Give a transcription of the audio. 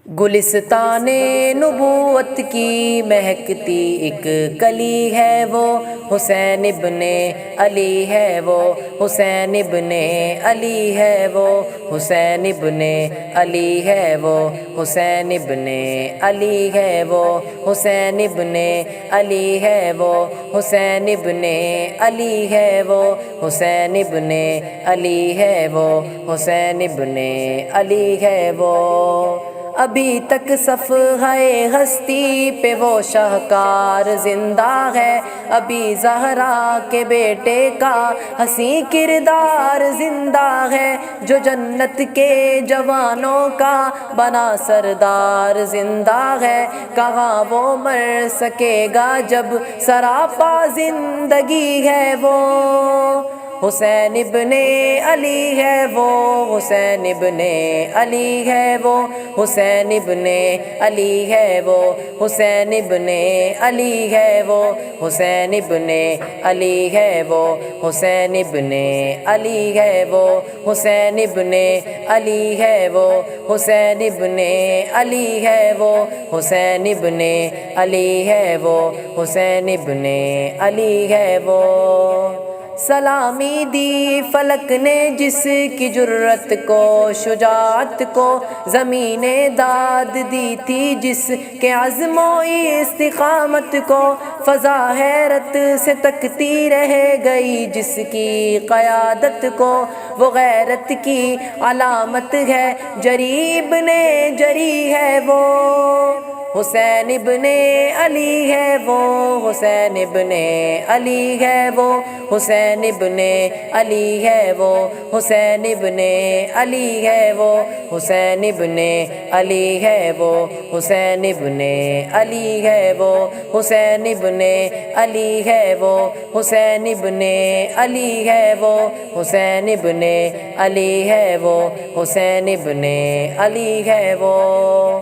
گلستان نبوت کی مہکتی ایک کلی ہے وہ حسین ابن علی ہے وہ حسین ابن علی ہے وہ حسین ابن علی ہے وہ حسین ابن علی ہے وہ حسین ابن علی ہے وہ حسین ابن علی ہے وہ حسین ابن علی ہے وہ حسین ابن علی ہے وہ ابھی تک صفحہ ہستی پہ وہ شاہکار زندہ ہے ابھی زہرا کے بیٹے کا حسین کردار زندہ ہے جو جنت کے جوانوں کا بنا سردار زندہ ہے کہاں وہ مر سکے گا جب سراپا زندگی ہے وہ حسین ابن علی ہے وہ حسین ابن علی ہے وہ حسین ابن علی ہے وہ حسین ابن علی ہے وہ حسین ابن علی ہے وہ حسین ابن علی ہے وہ حسین ابن علی ہے وہ حسین ابن علی ہے وہ حسین ابن علی ہے وہ حسین ابن علی ہے وہ سلامی دی فلک نے جس کی جرت کو شجاعت کو زمین داد دی تھی جس کے عزم و استقامت کو فضا حیرت سے تکتی رہ گئی جس کی قیادت کو وہ غیرت کی علامت ہے جری ابن جری ہے وہ حسین ابن علی ہے وہ حسین ابن علی ہے وہ حسین ابن علی ہے وہ حسین ابن علی ہے وہ حسین ابن علی ہے وہ حسین ابن علی ہے وہ حسین ابن علی ہے وہ حسین ابن علی ہے وہ حسین ابن علی ہے وہ حسین ابن علی ہے وہ